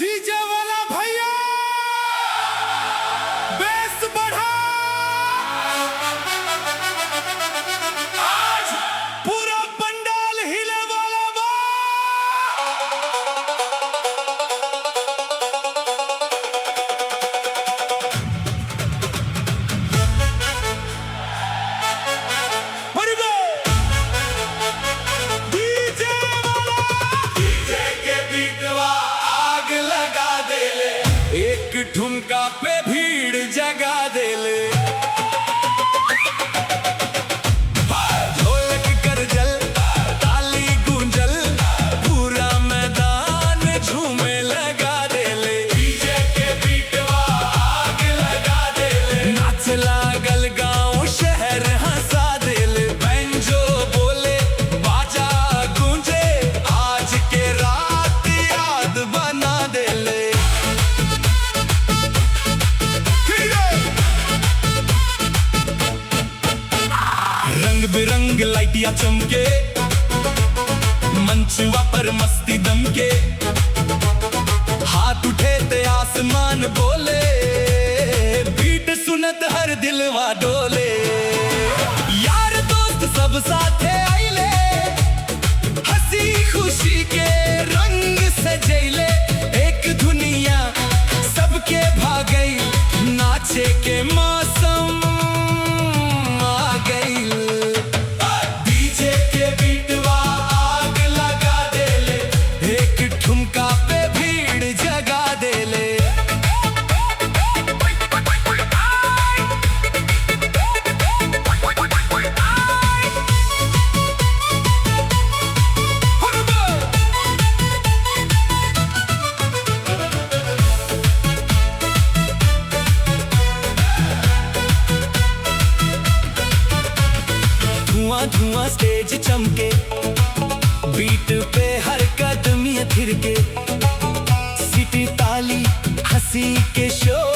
DJ वाला भैया base बढ़ा। आज पूरा पंडाल हिले वाला बा। ठुमका पे भीड़ जगा देले, ढोलक कर जल ताली गूंजल, पूरा मैदान झूमे लगा देले। डीजे के बीटवा आग लगा देले, नाच लागल गाँव शहर हंसा देले। बैंजो बोले बाजा गूंजे, आज के रात याद बना देले। रंग बिरंग लाइटियां चमके, मंचुआ पर मस्ती दमके, हाथ उठे ते आसमान बोले, बीट सुनत हर दिलवा डोले। यार दोस्त सब साथे आइले, हंसी खुशी के रंग सजैले। एक दुनिया सबके भागई, नाचे के मौसम ठुमका पे भीड़ जगा देले। धुआं धुआं स्टेज चमके, बीट पे हर कदम थिरके, सीटी ताली हंसी के शोर।